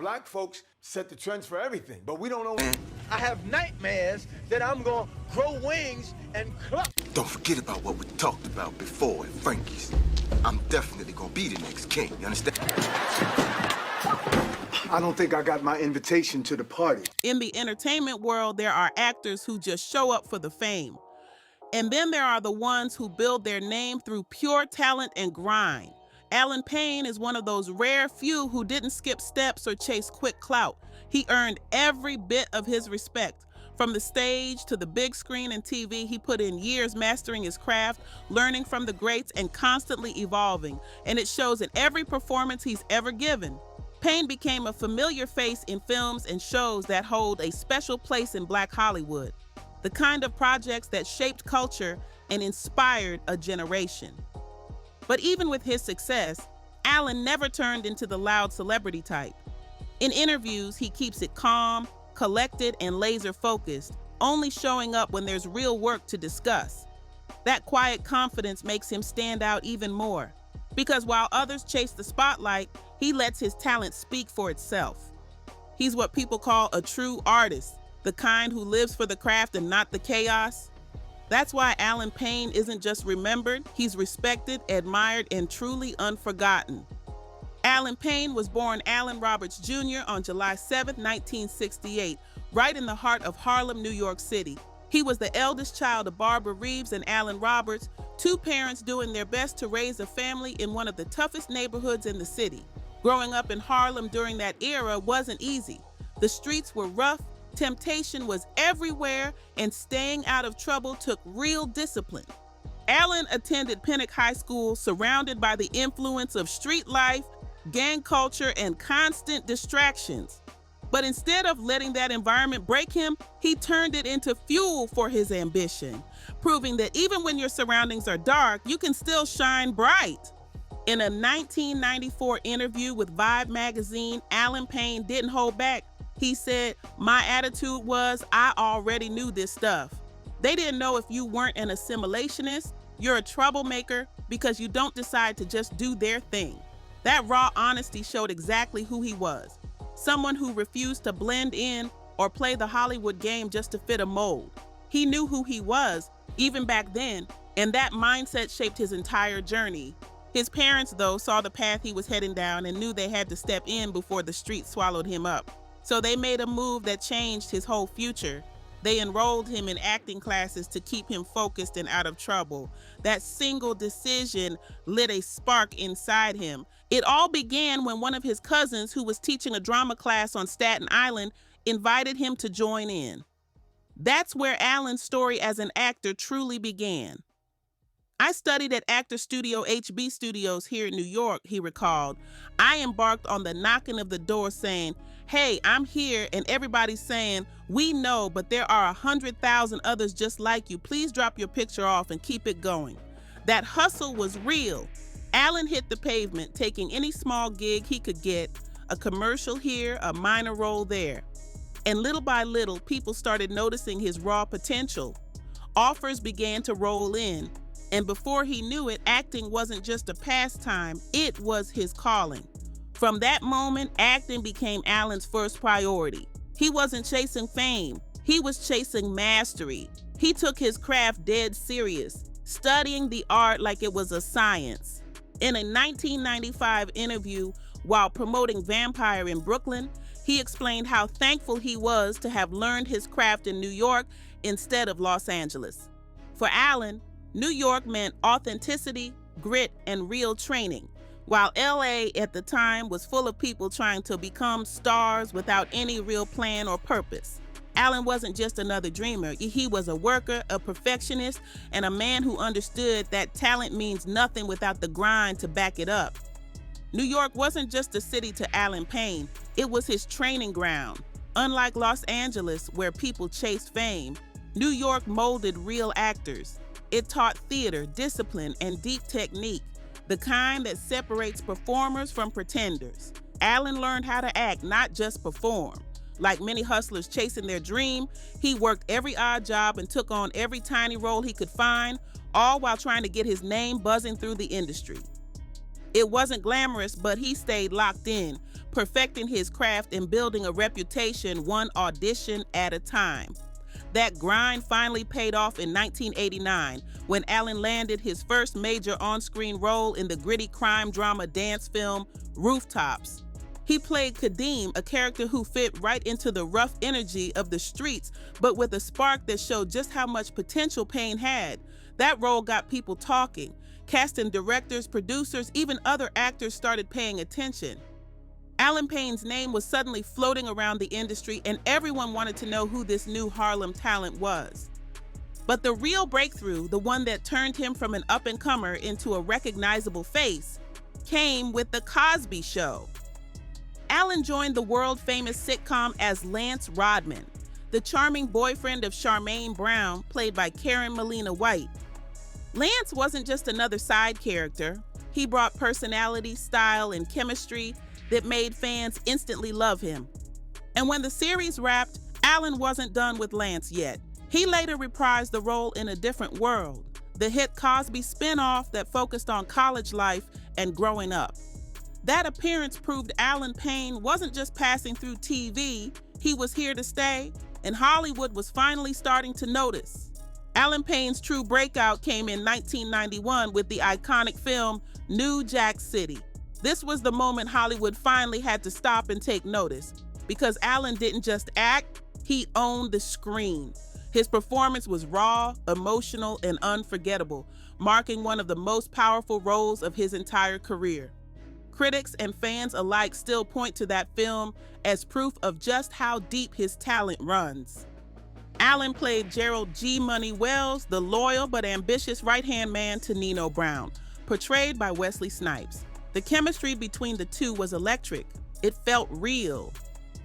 Black folks set the trends for everything, but we don't know. I have nightmares that I'm gonna grow wings and cluck. Don't forget about what we talked about before at Frankie's. I'm definitely gonna be the next king, you understand? I don't think I got my invitation to the party. In the entertainment world, there are actors who just show up for the fame. And then there are the ones who build their name through pure talent and grind. Allen Payne is one of those rare few who didn't skip steps or chase quick clout. He earned every bit of his respect. From the stage to the big screen and TV, he put in years mastering his craft, learning from the greats, and constantly evolving. And it shows in every performance he's ever given. Payne became a familiar face in films and shows that hold a special place in Black Hollywood, the kind of projects that shaped culture and inspired a generation. But even with his success, Allen never turned into the loud celebrity type. In interviews, he keeps it calm, collected, and laser-focused, only showing up when there's real work to discuss. That quiet confidence makes him stand out even more, because while others chase the spotlight, he lets his talent speak for itself. He's what people call a true artist, the kind who lives for the craft and not the chaos. That's why Allen Payne isn't just remembered, he's respected, admired, and truly unforgotten. Allen Payne was born Allen Roberts Jr. on July 7, 1968, right in the heart of Harlem, New York City. He was the eldest child of Barbara Reeves and Allen Roberts, two parents doing their best to raise a family in one of the toughest neighborhoods in the city. Growing up in Harlem during that era wasn't easy. The streets were rough, temptation was everywhere, and staying out of trouble took real discipline. Allen attended Pennock High School, surrounded by the influence of street life, gang culture, and constant distractions. But instead of letting that environment break him, he turned it into fuel for his ambition, proving that even when your surroundings are dark, you can still shine bright. In a 1994 interview with Vibe magazine, Allen Payne didn't hold back. He said, "My attitude was, I already knew this stuff. They didn't know if you weren't an assimilationist, you're a troublemaker because you don't decide to just do their thing." That raw honesty showed exactly who he was. Someone who refused to blend in or play the Hollywood game just to fit a mold. He knew who he was, even back then, and that mindset shaped his entire journey. His parents, though, saw the path he was heading down and knew they had to step in before the street swallowed him up. So they made a move that changed his whole future. They enrolled him in acting classes to keep him focused and out of trouble. That single decision lit a spark inside him. It all began when one of his cousins, who was teaching a drama class on Staten Island, invited him to join in. That's where Allen's story as an actor truly began. "I studied at actor studio HB Studios here in New York," he recalled. "I embarked on the knocking of the door saying, 'Hey, I'm here,' and everybody's saying, 'We know, but there are 100,000 others just like you. Please drop your picture off and keep it going.' That hustle was real." Allen hit the pavement, taking any small gig he could get, a commercial here, a minor role there. And little by little, people started noticing his raw potential. Offers began to roll in. And before he knew it, acting wasn't just a pastime, it was his calling. From that moment, acting became Allen's first priority. He wasn't chasing fame, he was chasing mastery. He took his craft dead serious, studying the art like it was a science. In a 1995 interview while promoting Vampire in Brooklyn, he explained how thankful he was to have learned his craft in New York instead of Los Angeles. For Allen, New York meant authenticity, grit, and real training, while LA at the time was full of people trying to become stars without any real plan or purpose. Allen wasn't just another dreamer. He was a worker, a perfectionist, and a man who understood that talent means nothing without the grind to back it up. New York wasn't just a city to Allen Payne, it was his training ground. Unlike Los Angeles, where people chased fame, New York molded real actors. It taught theater, discipline, and deep technique, the kind that separates performers from pretenders. Allen learned how to act, not just perform. Like many hustlers chasing their dream, he worked every odd job and took on every tiny role he could find, all while trying to get his name buzzing through the industry. It wasn't glamorous, but he stayed locked in, perfecting his craft and building a reputation one audition at a time. That grind finally paid off in 1989 when Allen landed his first major on-screen role in the gritty crime drama dance film Rooftops. He played Kadeem, a character who fit right into the rough energy of the streets, but with a spark that showed just how much potential Payne had. That role got people talking. Casting directors, producers, even other actors started paying attention. Allen Payne's name was suddenly floating around the industry, and everyone wanted to know who this new Harlem talent was. But the real breakthrough, the one that turned him from an up-and-comer into a recognizable face, came with The Cosby Show. Allen joined the world-famous sitcom as Lance Rodman, the charming boyfriend of Charmaine Brown, played by Karen Molina White. Lance wasn't just another side character. He brought personality, style, and chemistry that made fans instantly love him. And when the series wrapped, Allen wasn't done with Lance yet. He later reprised the role in A Different World, the hit Cosby spin-off that focused on college life and growing up. That appearance proved Allen Payne wasn't just passing through TV, he was here to stay, and Hollywood was finally starting to notice. Allen Payne's true breakout came in 1991 with the iconic film New Jack City. This was the moment Hollywood finally had to stop and take notice, because Allen didn't just act, he owned the screen. His performance was raw, emotional, and unforgettable, marking one of the most powerful roles of his entire career. Critics and fans alike still point to that film as proof of just how deep his talent runs. Allen played Gerald G. Money Wells, the loyal but ambitious right-hand man to Nino Brown, portrayed by Wesley Snipes. The chemistry between the two was electric. It felt real.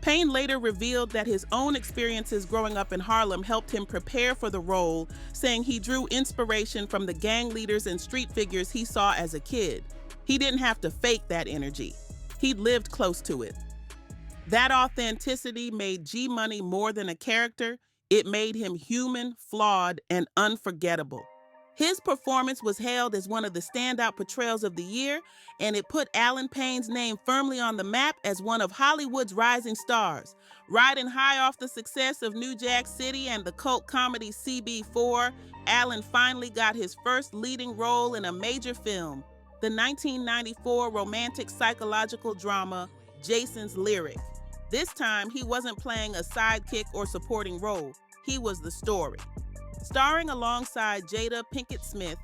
Payne later revealed that his own experiences growing up in Harlem helped him prepare for the role, saying he drew inspiration from the gang leaders and street figures he saw as a kid. He didn't have to fake that energy. He'd lived close to it. That authenticity made G Money more than a character. It made him human, flawed, and unforgettable. His performance was hailed as one of the standout portrayals of the year, and it put Allen Payne's name firmly on the map as one of Hollywood's rising stars. Riding high off the success of New Jack City and the cult comedy CB4, Allen finally got his first leading role in a major film, the 1994 romantic psychological drama, sLyric. This time, he wasn't playing a sidekick or supporting role. He was the story. Starring alongside Jada Pinkett Smith,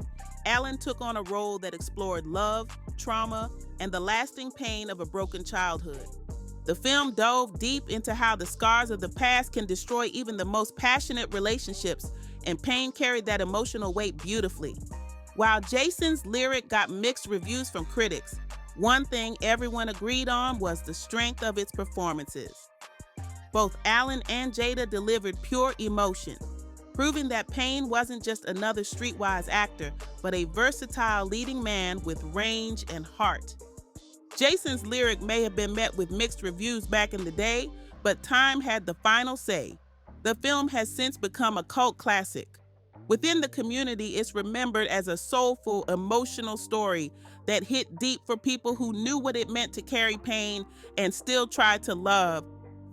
Allen took on a role that explored love, trauma, and the lasting pain of a broken childhood. The film dove deep into how the scars of the past can destroy even the most passionate relationships, and Payne carried that emotional weight beautifully. While sLyric got mixed reviews from critics, one thing everyone agreed on was the strength of its performances. Both Allen and Jada delivered pure emotion, proving that Payne wasn't just another streetwise actor, but a versatile leading man with range and heart. sLyric may have been met with mixed reviews back in the day, but time had the final say. The film has since become a cult classic. Within the community, it's remembered as a soulful, emotional story that hit deep for people who knew what it meant to carry pain and still tried to love.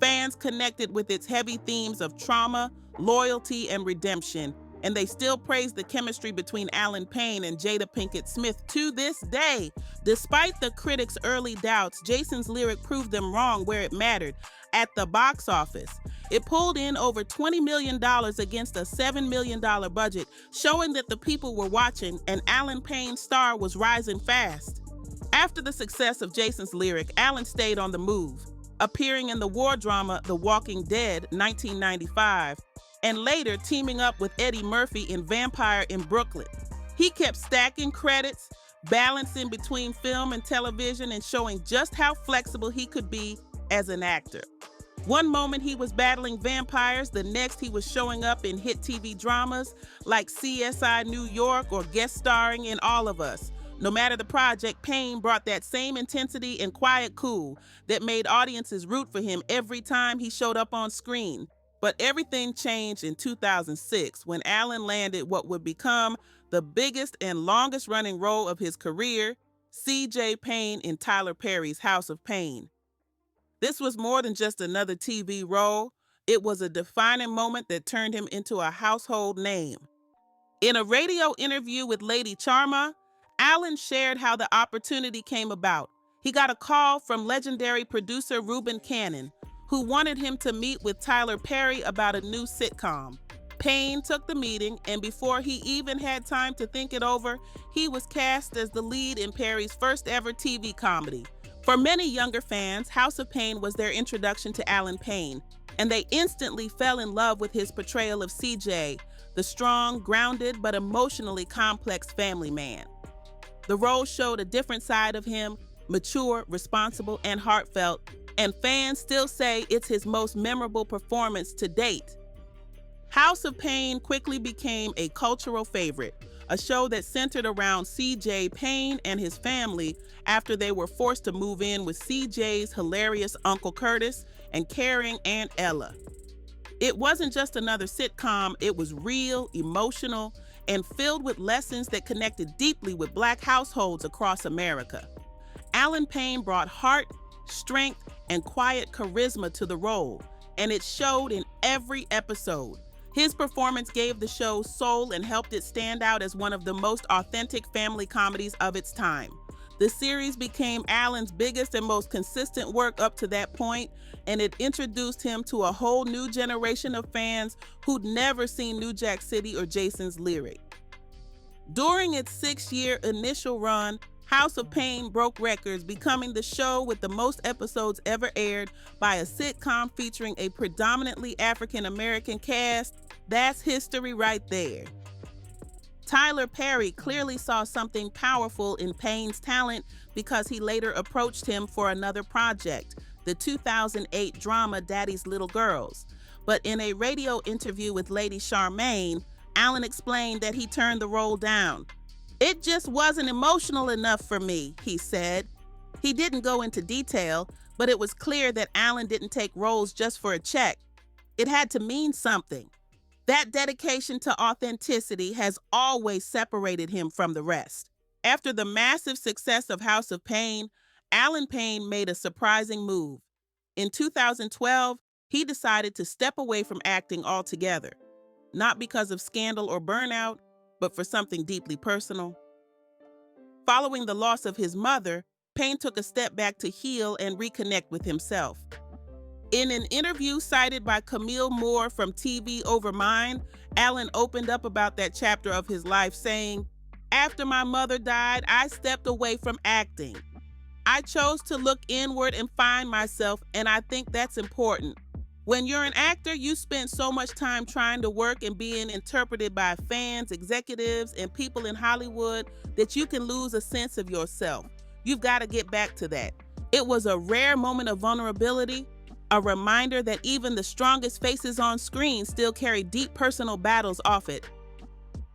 Fans connected with its heavy themes of trauma, loyalty, and redemption, and they still praise the chemistry between Allen Payne and Jada Pinkett Smith to this day. Despite the critics' early doubts, sLyric proved them wrong where it mattered. At the box office, it pulled in over $20 million against a $7 million budget, showing that the people were watching and Allen Payne's star was rising fast. After the success of sLyric, Allen stayed on the move, appearing in the war drama The Walking Dead 1995, and later teaming up with Eddie Murphy in Vampire in Brooklyn. He kept stacking credits, balancing between film and television, and showing just how flexible he could be as an actor. One moment he was battling vampires, the next he was showing up in hit TV dramas like CSI New York or guest starring in All of Us. No matter the project, Payne brought that same intensity and quiet cool that made audiences root for him every time he showed up on screen. But everything changed in 2006 when Allen landed what would become the biggest and longest running role of his career, C.J. Payne in Tyler Perry's House of Payne. This was more than just another TV role. It was a defining moment that turned him into a household name. In a radio interview with Lady Charma, Allen shared how the opportunity came about. He got a call from legendary producer Reuben Cannon, who wanted him to meet with Tyler Perry about a new sitcom. Payne took the meeting, and before he even had time to think it over, he was cast as the lead in Perry's first ever TV comedy. For many younger fans, House of Payne was their introduction to Allen Payne, and they instantly fell in love with his portrayal of CJ, the strong, grounded, but emotionally complex family man. The role showed a different side of him, mature, responsible, and heartfelt, and fans still say it's his most memorable performance to date. House of Payne quickly became a cultural favorite, a show that centered around C.J. Payne and his family after they were forced to move in with C.J.'s hilarious Uncle Curtis and caring Aunt Ella. It wasn't just another sitcom, it was real, emotional, and filled with lessons that connected deeply with Black households across America. Allen Payne brought heart, strength, and quiet charisma to the role, and it showed in every episode. His performance gave the show soul and helped it stand out as one of the most authentic family comedies of its time. The series became Allen's biggest and most consistent work up to that point, and it introduced him to a whole new generation of fans who'd never seen New Jack City or Jason's Lyric. During its 6-year initial run, House of Payne broke records, becoming the show with the most episodes ever aired by a sitcom featuring a predominantly African-American cast. That's history right there. Tyler Perry clearly saw something powerful in Payne's talent because he later approached him for another project, the 2008 drama Daddy's Little Girls. But in a radio interview with Lady Charmaine, Allen explained that he turned the role down. "It just wasn't emotional enough for me," he said. He didn't go into detail, but it was clear that Allen didn't take roles just for a check. It had to mean something. That dedication to authenticity has always separated him from the rest. After the massive success of House of Payne, Allen Payne made a surprising move. In 2012, he decided to step away from acting altogether, not because of scandal or burnout, but for something deeply personal. Following the loss of his mother, Payne took a step back to heal and reconnect with himself. In an interview cited by Camille Moore from TV Over Mine, Allen opened up about that chapter of his life, saying, "After my mother died, I stepped away from acting. I chose to look inward and find myself, and I think that's important. When you're an actor, you spend so much time trying to work and being interpreted by fans, executives, and people in Hollywood that you can lose a sense of yourself. You've got to get back to that." It was a rare moment of vulnerability, a reminder that even the strongest faces on screen still carry deep personal battles off it.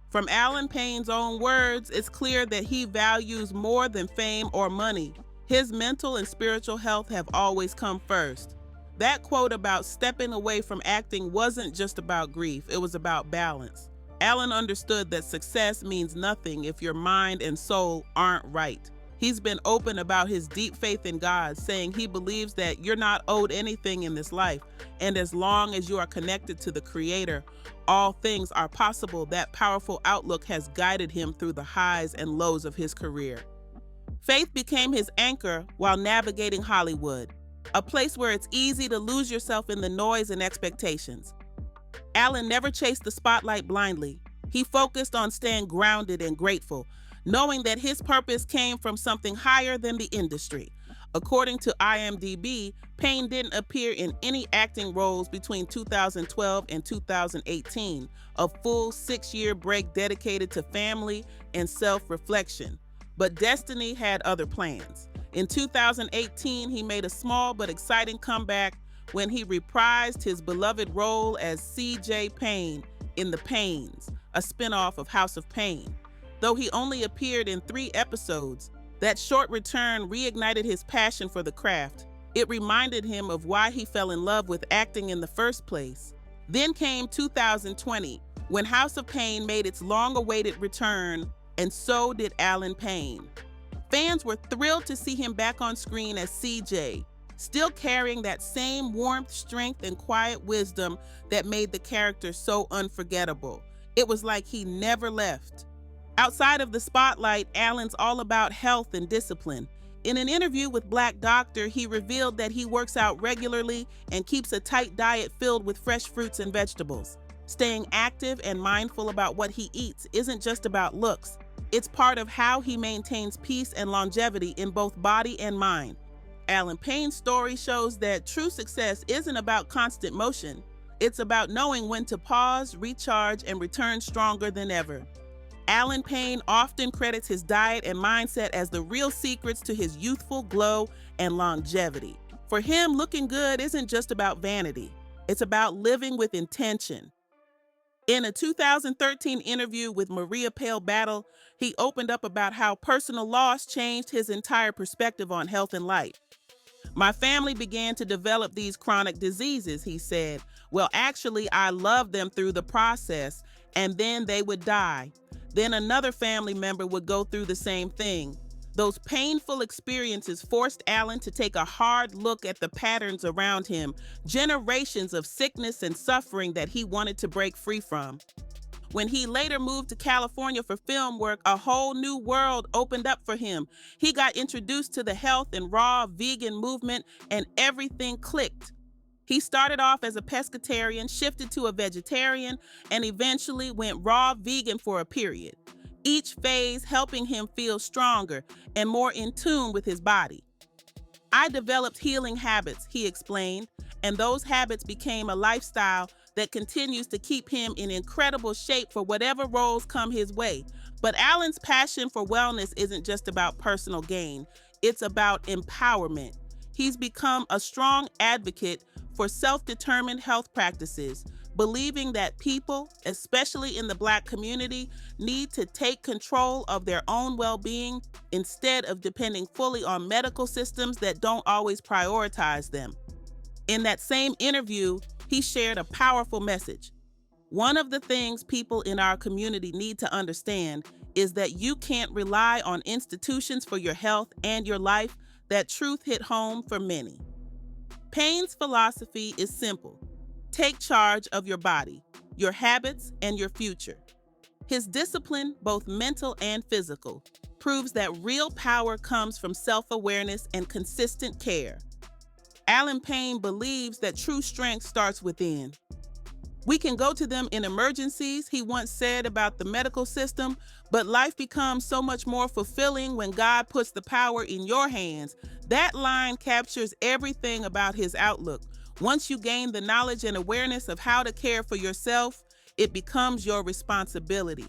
From Allen Payne's own words, it's clear that he values more than fame or money. His mental and spiritual health have always come first. That quote about stepping away from acting wasn't just about grief, it was about balance. Allen understood that success means nothing if your mind and soul aren't right. He's been open about his deep faith in God, saying he believes that you're not owed anything in this life, and as long as you are connected to the Creator, all things are possible. That powerful outlook has guided him through the highs and lows of his career. Faith became his anchor while navigating Hollywood, a place where it's easy to lose yourself in the noise and expectations. Allen never chased the spotlight blindly. He focused on staying grounded and grateful, knowing that his purpose came from something higher than the industry. According to IMDb, Payne didn't appear in any acting roles between 2012 and 2018, a full 6-year break dedicated to family and self-reflection. But destiny had other plans. In 2018, he made a small but exciting comeback when he reprised his beloved role as C.J. Payne in The Paynes, a spinoff of House of Payne. Though he only appeared in 3 episodes, that short return reignited his passion for the craft. It reminded him of why he fell in love with acting in the first place. Then came 2020, when House of Payne made its long-awaited return, and so did Allen Payne. Fans were thrilled to see him back on screen as CJ, still carrying that same warmth, strength, and quiet wisdom that made the character so unforgettable. It was like he never left. Outside of the spotlight, Allen's all about health and discipline. In an interview with Black Doctor, he revealed that he works out regularly and keeps a tight diet filled with fresh fruits and vegetables. Staying active and mindful about what he eats isn't just about looks. It's part of how he maintains peace and longevity in both body and mind. Allen Payne's story shows that true success isn't about constant motion. It's about knowing when to pause, recharge, and return stronger than ever. Allen Payne often credits his diet and mindset as the real secrets to his youthful glow and longevity. For him, looking good isn't just about vanity. It's about living with intention. In a 2013 interview with Maria Pale Battle, he opened up about how personal loss changed his entire perspective on health and life. "My family began to develop these chronic diseases," he said. "Well, actually, I loved them through the process, and then they would die. Then another family member would go through the same thing." Those painful experiences forced Allen to take a hard look at the patterns around him, generations of sickness and suffering that he wanted to break free from. When he later moved to California for film work, a whole new world opened up for him. He got introduced to the health and raw vegan movement, and everything clicked. He started off as a pescatarian, shifted to a vegetarian, and eventually went raw vegan for a period. Each phase helping him feel stronger and more in tune with his body. "I developed healing habits," he explained, "and those habits became a lifestyle that continues to keep him in incredible shape for whatever roles come his way." But Allen's passion for wellness isn't just about personal gain. It's about empowerment. He's become a strong advocate for self-determined health practices, believing that people, especially in the Black community, need to take control of their own well-being instead of depending fully on medical systems that don't always prioritize them. In that same interview, he shared a powerful message. "One of the things people in our community need to understand is that you can't rely on institutions for your health and your life." That truth hit home for many. Payne's philosophy is simple. Take charge of your body, your habits, and your future. His discipline, both mental and physical, proves that real power comes from self-awareness and consistent care. Allen Payne believes that true strength starts within. "We can go to them in emergencies," he once said about the medical system, "but life becomes so much more fulfilling when God puts the power in your hands." That line captures everything about his outlook. Once you gain the knowledge and awareness of how to care for yourself, it becomes your responsibility.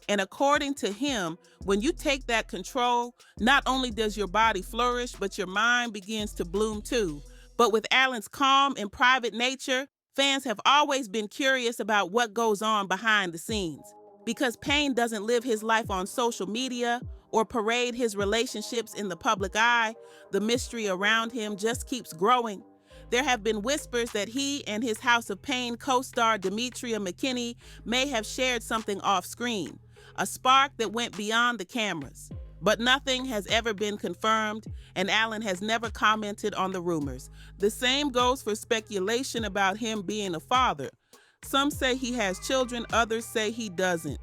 And according to him, when you take that control, not only does your body flourish, but your mind begins to bloom too. But with Allen's calm and private nature, fans have always been curious about what goes on behind the scenes. Because Payne doesn't live his life on social media or parade his relationships in the public eye, the mystery around him just keeps growing. There have been whispers that he and his House of Payne co-star Demetria McKinney may have shared something off-screen, a spark that went beyond the cameras. But nothing has ever been confirmed, and Allen has never commented on the rumors. The same goes for speculation about him being a father. Some say he has children, others say he doesn't.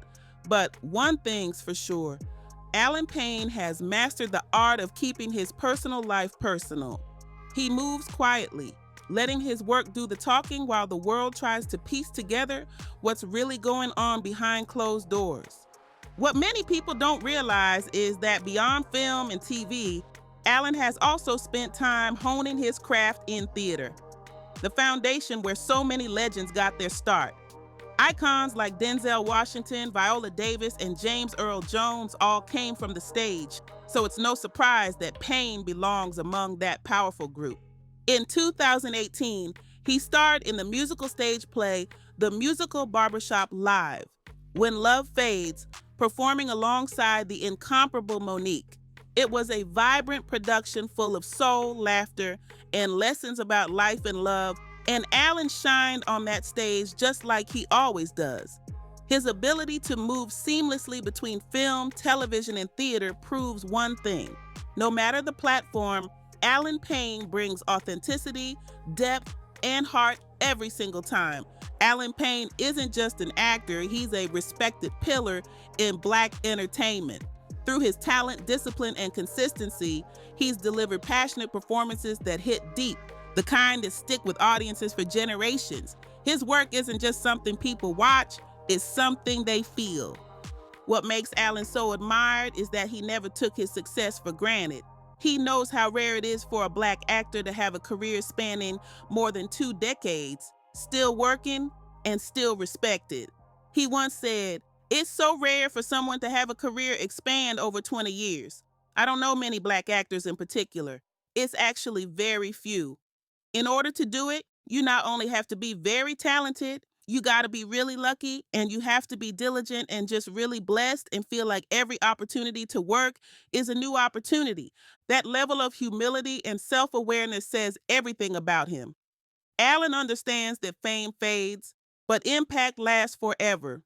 But one thing's for sure, Allen Payne has mastered the art of keeping his personal life personal. He moves quietly, letting his work do the talking while the world tries to piece together what's really going on behind closed doors. What many people don't realize is that beyond film and TV, Allen has also spent time honing his craft in theater, the foundation where so many legends got their start. Icons like Denzel Washington, Viola Davis, and James Earl Jones all came from the stage, so it's no surprise that Payne belongs among that powerful group. In 2018, he starred in the musical stage play The Musical Barbershop Live, When Love Fades, performing alongside the incomparable Monique. It was a vibrant production full of soul, laughter, and lessons about life and love, and Allen shined on that stage just like he always does. His ability to move seamlessly between film, television, and theater proves one thing: No matter the platform, Allen Payne brings authenticity, depth, and heart every single time. Allen Payne isn't just an actor, he's a respected pillar in Black entertainment. Through his talent, discipline, and consistency, he's delivered passionate performances that hit deep, the kind that stick with audiences for generations. His work isn't just something people watch, it's something they feel. What makes Allen so admired is that he never took his success for granted. He knows how rare it is for a Black actor to have a career spanning more than 2 decades, still working and still respected. He once said, "It's so rare for someone to have a career expand over 20 years. I don't know many Black actors in particular. It's actually very few." In order to do it, you not only have to be very talented, you got to be really lucky, and you have to be diligent and just really blessed and feel like every opportunity to work is a new opportunity. That level of humility and self-awareness says everything about him. Allen understands that fame fades, but impact lasts forever.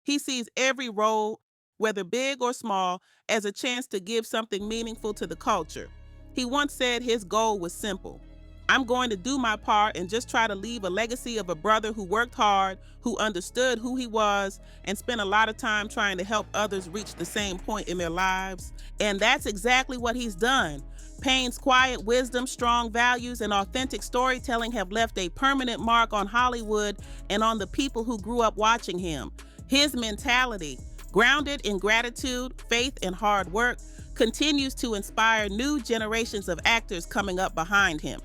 He sees every role, whether big or small, as a chance to give something meaningful to the culture. He once said his goal was simple: "I'm going to do my part and just try to leave a legacy of a brother who worked hard, who understood who he was, and spent a lot of time trying to help others reach the same point in their lives." And that's exactly what he's done. Payne's quiet wisdom, strong values, and authentic storytelling have left a permanent mark on Hollywood and on the people who grew up watching him. His mentality, grounded in gratitude, faith, and hard work, continues to inspire new generations of actors coming up behind him.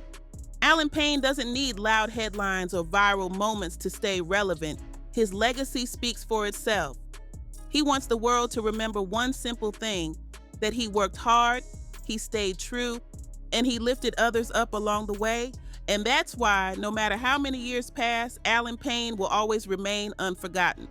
Allen Payne doesn't need loud headlines or viral moments to stay relevant. His legacy speaks for itself. He wants the world to remember one simple thing: that he worked hard, he stayed true, and he lifted others up along the way. And that's why, no matter how many years pass, Allen Payne will always remain unforgotten.